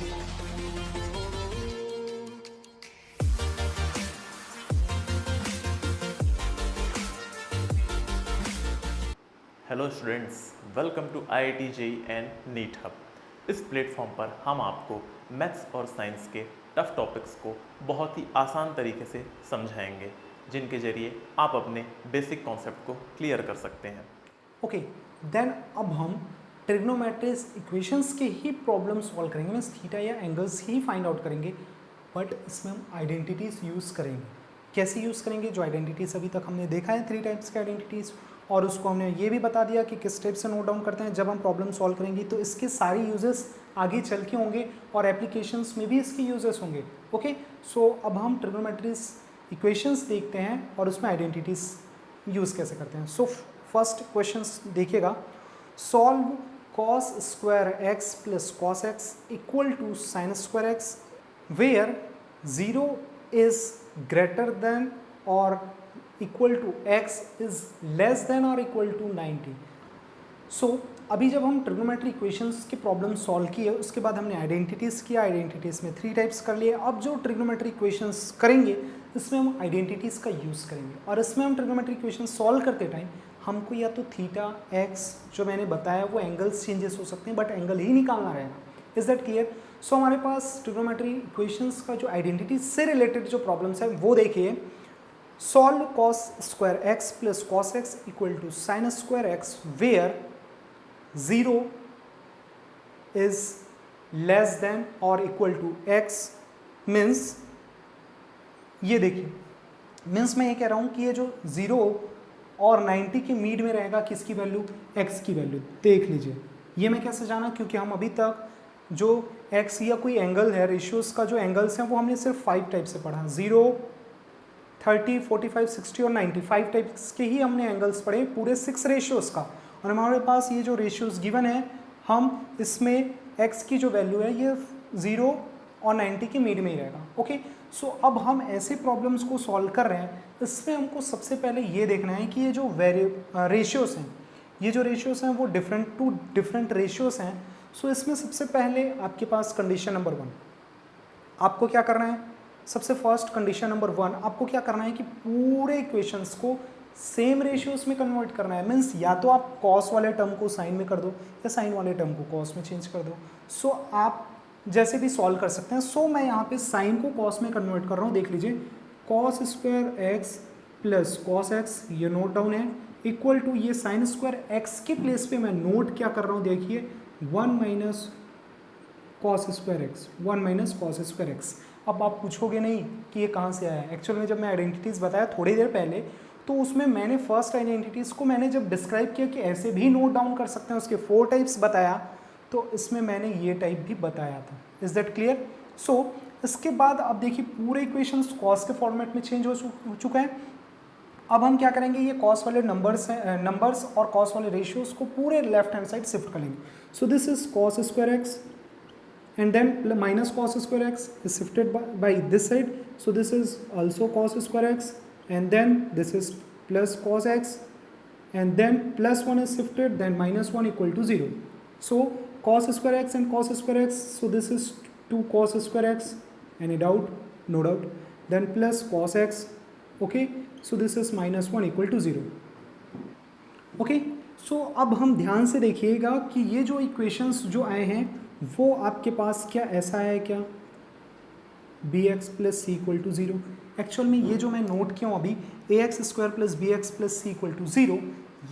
Hello students, welcome to IIT JEE and NEET hub. इस platform पर हम आपको मैथ्स और साइंस के टफ टॉपिक्स को बहुत ही आसान तरीके से समझाएंगे, जिनके जरिए आप अपने बेसिक कॉन्सेप्ट को क्लियर कर सकते हैं। ओके, देन अब हम ट्रिग्नोमेट्रिक्स इक्वेशंस के ही प्रॉब्लम सॉल्व करेंगे, मीन्स थीटा या एंगल्स ही फाइंड आउट करेंगे, बट इसमें हम आइडेंटिटीज़ यूज़ करेंगे। कैसे यूज़ करेंगे? जो आइडेंटिटीज़ अभी तक हमने देखा है 3 टाइप्स के आइडेंटिटीज़, और उसको हमने ये भी बता दिया कि किस टाइप से नोट डाउन करते हैं जब हम प्रॉब्लम सॉल्व करेंगे। तो इसके सारे यूजेस आगे चल के होंगे और एप्लीकेशंस में भी इसके यूजेस होंगे। ओके, सो अब हम ट्रिग्नोमेट्रिक्स इक्वेशंस देखते हैं और उसमें आइडेंटिटीज़ यूज़ कैसे करते हैं। सो फर्स्ट क्वेश्चन देखिएगा, solve cos square X plus cos X equal to sine square X where 0 is greater than और equal to X is less than और इक्वल टू 90। सो अभी जब हम ट्रिग्नोमेट्री इक्वेशंस के प्रॉब्लम सॉल्व किए, उसके बाद हमने आइडेंटिटीज़ किया, आइडेंटिटीज़ में 3 टाइप्स कर लिए। अब जो ट्रिग्नोमेट्री इक्वेशंस करेंगे इसमें हम आइडेंटिटीज़ का यूज़ करेंगे, और इसमें हम ट्रिग्नोमेट्री इक्वेशन सॉल्व करते टाइम हमको या तो थीटा एक्स जो मैंने बताया वो एंगल्स चेंजेस हो सकते हैं, बट एंगल ही निकालना रहेगा। Is that clear? सो हमारे पास ट्रिग्नोमेट्री इक्वेशंस का जो आइडेंटिटीज से रिलेटेड जो प्रॉब्लम्स है वो देखिए। Solve cos square X plus cos X equal to sine square X where 0 is less than और इक्वल टू एक्स, मीन्स ये देखिए, मीन्स मैं ये कह रहा हूं कि ये जो 0 और 90 के मीड में रहेगा किसकी वैल्यू? x की वैल्यू। देख लीजिए, ये मैं कैसे जाना? क्योंकि हम अभी तक जो x या कोई एंगल है, रेशियोज का जो एंगल्स हैं वो हमने सिर्फ 5 टाइप से पढ़ा, 0, 30, 45, 60 और 90, 5 टाइप्स के ही हमने एंगल्स पढ़े पूरे 6 रेशियोज का। और हमारे पास ये जो रेशियोज गिवन है, हम इसमें x की जो वैल्यू है ये 0 और 90 के मीड में ही रहेगा। ओके, सो अब हम ऐसे प्रॉब्लम्स को सॉल्व कर रहे हैं, इसमें हमको सबसे पहले ये देखना है कि ये जो रेशियोज हैं, ये जो रेशियोज हैं वो डिफरेंट रेशियोज हैं। सो इसमें सबसे पहले आपके पास कंडीशन नंबर 1, आपको क्या करना है? सबसे फर्स्ट कंडीशन नंबर 1 आपको क्या करना है कि पूरे इक्वेशंस को सेम रेशियोज में कन्वर्ट करना है। मीन्स या तो आप कॉस वाले टर्म को साइन में कर दो या साइन वाले टर्म को कॉस में चेंज कर दो। सो आप जैसे भी सॉल्व कर सकते हैं। सो मैं यहाँ पे साइन को कॉस में कन्वर्ट कर रहा हूँ। देख लीजिए, cos square X plus cos x, ये नोट डाउन है, इक्वल टू ये साइन स्क्वायर एक्स के प्लेस पे मैं नोट क्या कर रहा हूँ? देखिए, 1 minus cos square x, 1 minus cos square x. अब आप पूछोगे नहीं कि ये कहाँ से आया है। एक्चुअल में जब मैं आइडेंटिटीज़ बताया थोड़ी देर पहले, तो उसमें मैंने फर्स्ट आइडेंटिटीज़ को मैंने जब डिस्क्राइब किया कि ऐसे भी नोट डाउन कर सकते हैं, उसके 4 टाइप्स बताया, तो इसमें मैंने ये टाइप भी बताया था। Is that clear? सो इसके बाद अब देखिए, पूरे इक्वेशंस कॉस के फॉर्मेट में चेंज हो चुका है। अब हम क्या करेंगे? ये कॉस वाले नंबर्स और कॉस वाले रेशियोज को पूरे लेफ्ट हैंड साइड शिफ्ट करेंगे। सो this is cos square x and then minus cos square x is shifted by this side, so this is also cos square x, and then this is plus cos x, and then plus 1 is shifted, then minus 1 equal to 0. So cos square x and cos square x, so this is 2 cos square x, any doubt? No doubt. Then plus cos x, okay, so this is minus 1 equal to 0. okay, so अब हम ध्यान से देखिएगा कि ये जो equations जो आए हैं वो आपके पास क्या ऐसा है क्या? B X plus C equal to 0। Actual में ये जो मैं नोट किया हूँ अभी, A X square plus B X plus C equal to 0,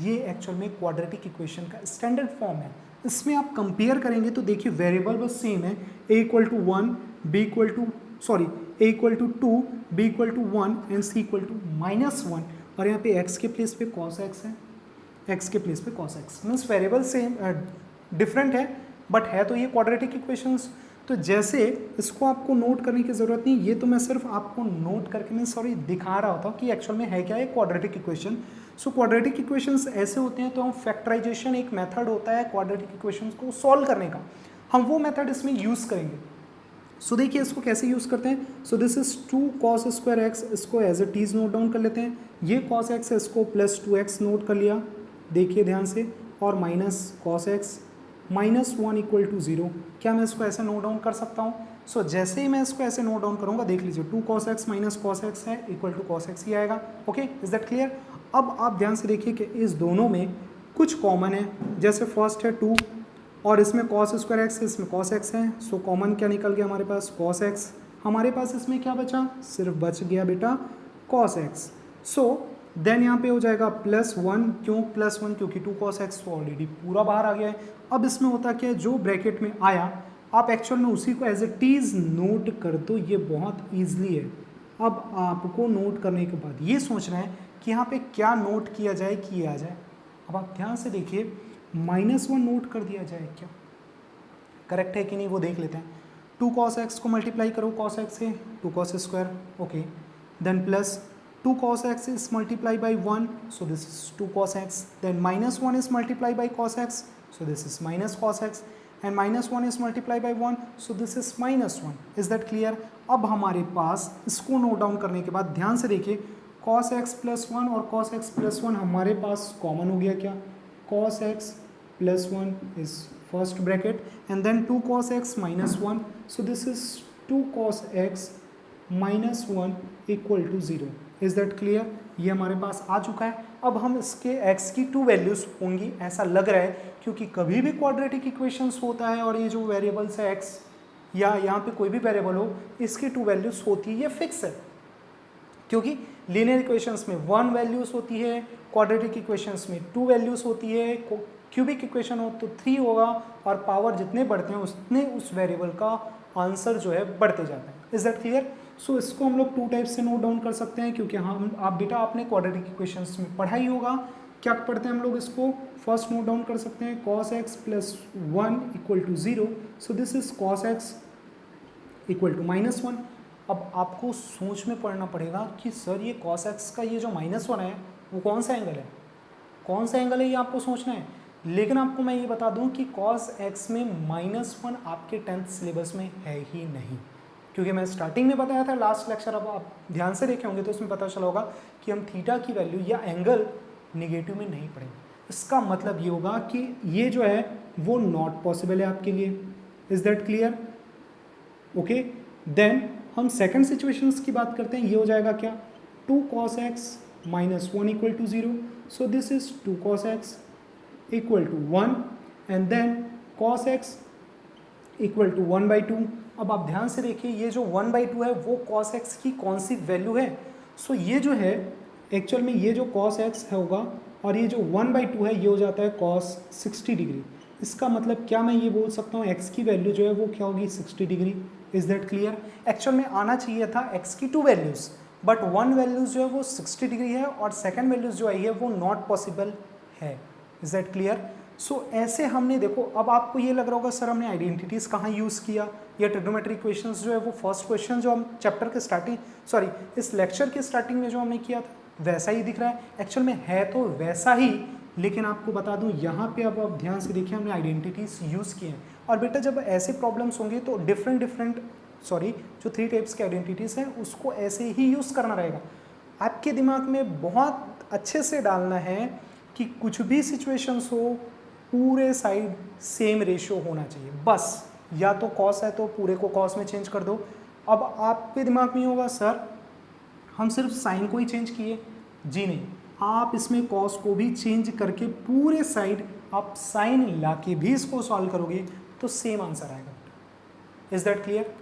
ये एक्चुअल में क्वाड्रेटिक इक्वेशन का स्टैंडर्ड फॉर्म है। इसमें आप कंपेयर करेंगे तो देखिए वेरिएबल बस सेम है, A equal to 1, B equal to A equal to 2, B equal to 1 and C equal to -1, और यहाँ पे एक्स के प्लेस पे कॉस एक्स है, एक्स के प्लेस पे cos X, means variable same different है, बट है तो ये क्वाड्रेटिक इक्वेशंस। तो जैसे इसको आपको नोट करने की ज़रूरत नहीं, ये तो मैं सिर्फ आपको नोट करके दिखा रहा होता हूँ कि एक्चुअल में है क्या है quadratic equation. So quadratic equations ऐसे होते हैं, तो हम फैक्टराइजेशन एक मेथड होता है क्वाड्रेटिक इक्वेशंस को सॉल्व करने का, हम वो मेथड इसमें यूज़ करेंगे। सो देखिए इसको कैसे यूज़ करते हैं। So this is 2 cos square X, इसको as it is note down कर लेते हैं। ये cos एक्स है, इसको +2x नोट कर लिया, देखिए ध्यान से, और minus cos X, -1 equal to 0। क्या मैं इसको ऐसे नोट डाउन कर सकता हूँ? सो जैसे ही मैं इसको ऐसे नोट डाउन करूँगा, देख लीजिए 2 cos x minus cos X है इक्वल टू कॉस एक्स ही आएगा। Okay, is that clear? अब आप ध्यान से देखिए कि इस दोनों में कुछ कॉमन है, जैसे फर्स्ट है 2 और इसमें कॉस स्क्वायर एक्स है, इसमें कॉस एक्स है। सो कॉमन क्या निकल गया हमारे पास? Cos x. हमारे पास इसमें क्या बचा? सिर्फ बच गया बेटा कॉस एक्स। सो देन यहाँ पे हो जाएगा +1। क्यों +1? क्योंकि 2 cos x तो ऑलरेडी पूरा बाहर आ गया है। अब इसमें होता क्या है, जो ब्रैकेट में आया आप एक्चुअल में उसी को एज इट इज नोट कर दो, ये बहुत ईजिली है। अब आपको नोट करने के बाद ये सोचना है कि यहाँ पे क्या नोट किया जाए, किया जाए। अब आप ध्यान से देखिए, -1 नोट कर दिया जाए क्या? करेक्ट है कि नहीं वो देख लेते हैं। 2 cos x को मल्टीप्लाई करो cos x से, 2 cos square, okay. Then plus 2 cos x is multiplied by 1, so this is 2 cos x. Then -1 is multiplied by cos x, so this is minus cos x. And -1 is multiplied by 1, so this is -1. Is that clear? अब हमारे पास इसको note down करने के बाद ध्यान से देखिए, cos x + 1 और cos x + 1 हमारे पास कॉमन हो गया क्या? cos x + 1 is first bracket and then 2 cos x - 1, so this is 2 cos x -1 equal to 0. Is that clear? ये हमारे पास आ चुका है। अब हम इसके x की 2 वैल्यूज होंगी ऐसा लग रहा है, क्योंकि कभी भी क्वाड्रेटिक इक्वेशंस होता है और ये जो वेरिएबल्स है x या यहाँ पे कोई भी वेरिएबल हो, इसकी 2 वैल्यूज होती है, ये फिक्स है। क्योंकि लीनियर इक्वेशंस में 1 वैल्यूज होती है, क्वाड्रेटिक इक्वेशंस में 2 वैल्यूज होती है, क्यूबिक इक्वेशन हो तो 3 होगा, और पावर जितने बढ़ते हैं उतने उस वेरिएबल का आंसर जो है बढ़ते जाता है। Is that clear? सो इसको हम लोग 2 टाइप्स से नोट डाउन कर सकते हैं, क्योंकि हम आप बेटा आपने क्वाड्रेटिक इक्वेशंस में पढ़ा ही होगा। क्या पढ़ते हैं हम लोग इसको? फर्स्ट नोट डाउन कर सकते हैं cos x + 1 equal to 0, so this is cos x equal to -1। अब आपको सोच में पढ़ना पड़ेगा कि सर ये cos x का ये जो -1 है वो कौन सा एंगल है, कौन सा एंगल है, ये आपको सोचना है। लेकिन आपको मैं ये बता दूं कि cos x में -1 आपके 10th सिलेबस में है ही नहीं, क्योंकि मैं स्टार्टिंग में बताया था लास्ट लेक्चर, अब आप ध्यान से देखे होंगे तो उसमें पता चला होगा कि हम थीटा की वैल्यू या एंगल निगेटिव में नहीं पढ़ेंगे। इसका मतलब ये होगा कि ये जो है वो नॉट पॉसिबल है आपके लिए। Is that clear? Okay, then हम सेकंड सिचुएशंस की बात करते हैं। ये हो जाएगा क्या? 2 cos x -1 equal to 0, so this is 2 cos x equal to 1 and then cos x equal to 1/2। अब आप ध्यान से देखिए, ये जो 1/2 है वो cos x की कौन सी वैल्यू है? सो ये जो है एक्चुअल में ये जो cos x होगा और ये जो 1/2 है ये हो जाता है cos 60 डिग्री। इसका मतलब क्या मैं ये बोल सकता हूँ x की वैल्यू जो है वो क्या होगी? 60 degree. Is that clear? Actual में आना चाहिए था x की 2 वैल्यूज़, बट 1 वैल्यूज़ जो है वो 60 डिग्री है और सेकेंड वैल्यूज़ जो आई है वो नॉट पॉसिबल है। Is that clear? सो ऐसे हमने देखो, अब आपको ये लग रहा होगा सर हमने आइडेंटिटीज़ कहाँ यूज़ किया, या ट्रिग्नोमेट्री इक्वेशंस जो है वो फर्स्ट क्वेश्चन जो हम चैप्टर के स्टार्टिंग इस लेक्चर के स्टार्टिंग में जो हमने किया था वैसा ही दिख रहा है। एक्चुअल में है तो वैसा ही, लेकिन आपको बता दूं यहाँ पे अब आप ध्यान से देखिए हमने आइडेंटिटीज़ यूज़ किए हैं। और बेटा जब ऐसे प्रॉब्लम्स होंगे तो डिफरेंट जो 3 टाइप्स के आइडेंटिटीज़ हैं उसको ऐसे ही यूज़ करना रहेगा। आपके दिमाग में बहुत अच्छे से डालना है कि कुछ भी सिचुएशंस हो पूरे साइड सेम रेशियो होना चाहिए। बस या तो कॉस है तो पूरे को कॉस में चेंज कर दो। अब आपके दिमाग में होगा सर हम सिर्फ साइन को ही चेंज किए, जी नहीं, आप इसमें कॉस को भी चेंज करके पूरे साइड आप साइन ला के भी इसको सॉल्व करोगे तो सेम आंसर आएगा। Is that clear?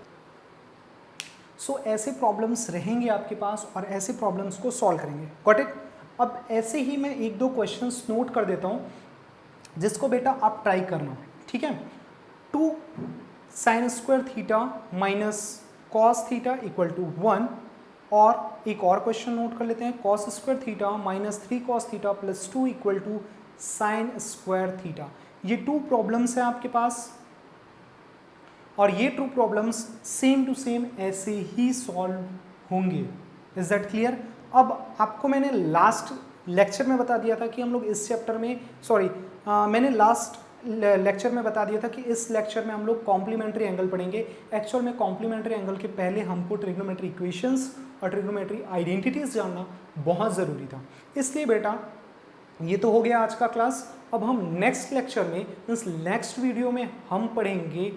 सो ऐसे प्रॉब्लम्स रहेंगे आपके पास और ऐसे प्रॉब्लम्स को सॉल्व करेंगे। Got it? अब ऐसे ही मैं 1-2 क्वेश्चंस नोट कर देता हूँ जिसको बेटा आप ट्राई करना, ठीक है। 2 sin² theta minus cos theta equal to 1, और एक और क्वेश्चन नोट कर लेते हैं, cos² theta minus 3 cos theta plus 2 equal to sin² theta. ये 2 प्रॉब्लम्स हैं आपके पास और ये 2 प्रॉब्लम्स सेम टू सेम ऐसे ही सॉल्व होंगे। Is that clear? अब आपको मैंने लास्ट लेक्चर में बता दिया था कि हम लोग इस चैप्टर में मैंने लास्ट लेक्चर में बता दिया था कि इस लेक्चर में हम लोग कॉम्प्लीमेंट्री एंगल पढ़ेंगे। एक्चुअल में कॉम्प्लीमेंट्री एंगल के पहले हमको ट्रिग्नोमेट्री इक्वेशंस और ट्रिग्नोमेट्री आइडेंटिटीज जानना बहुत ज़रूरी था। इसलिए बेटा ये तो हो गया आज का क्लास। अब हम नेक्स्ट लेक्चर में, इस नेक्स्ट वीडियो में हम पढ़ेंगे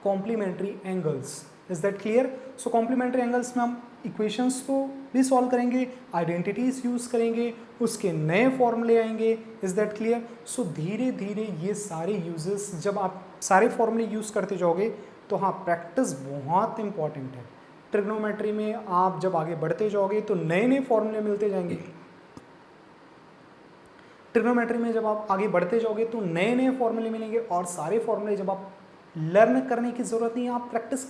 complementary angles. Is that clear? So complementary angles में हम इक्वेशंस को भी सॉल्व करेंगे, आइडेंटिटीज यूज करेंगे, उसके नए फॉर्मूले आएंगे। Is that clear? सो धीरे धीरे ये सारे यूजेस, जब आप सारे फॉर्मूले यूज करते जाओगे तो हाँ, प्रैक्टिस बहुत इंपॉर्टेंट है। ट्रिग्नोमेट्री में आप जब आगे बढ़ते जाओगे तो नए नए फॉर्मूले मिलते जाएंगे। ट्रिग्नोमेट्री में जब आप आगे बढ़ते जाओगे तो नए नए फॉर्मूले मिलेंगे, और सारे फॉर्मूले जब आप लर्न करने की जरूरत नहीं है, आप प्रैक्टिस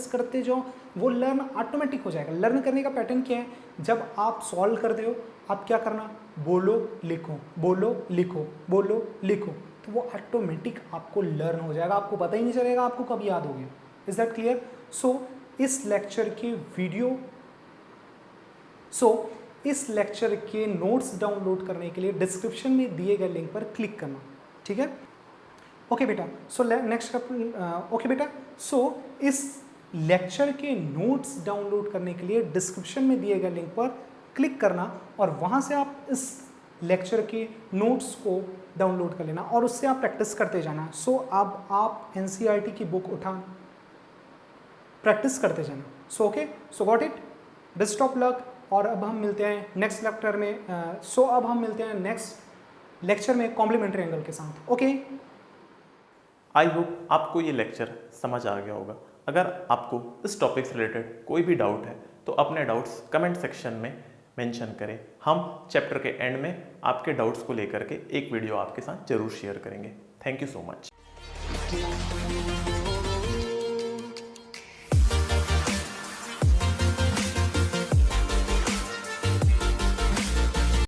करते जाओ, वो लर्न ऑटोमेटिक हो जाएगा। लर्न करने का पैटर्न क्या है? जब आप सॉल्व करते हो, आप क्या करना, बोलो लिखो, बोलो लिखो, बोलो लिखो, तो वो ऑटोमेटिक आपको लर्न हो जाएगा, आपको पता ही नहीं चलेगा आपको कब याद हो गया। Is that clear? इस लेक्चर के नोट्स डाउनलोड करने के लिए डिस्क्रिप्शन में दिए गए लिंक पर क्लिक करना, ठीक है? ओके बेटा, इस लेक्चर के नोट्स डाउनलोड करने के लिए डिस्क्रिप्शन में दिए गए लिंक पर क्लिक करना, और वहां से आप इस लेक्चर के नोट्स को डाउनलोड कर लेना, और उससे आप प्रैक्टिस करते जाना। अब आप एनसीईआरटी की बुक उठा प्रैक्टिस करते जाना। Okay, got it? Best of luck. और अब हम मिलते हैं नेक्स्ट लेक्चर में। अब हम मिलते हैं नेक्स्ट लेक्चर में कॉम्प्लीमेंट्री एंगल के साथ। ओके, आई होप आपको ये लेक्चर समझ आ गया होगा। अगर आपको इस टॉपिक से रिलेटेड कोई भी डाउट है तो अपने डाउट्स कमेंट सेक्शन में मेंशन करें। हम चैप्टर के एंड में आपके डाउट्स को लेकर के एक वीडियो आपके साथ जरूर शेयर करेंगे। Thank you so much.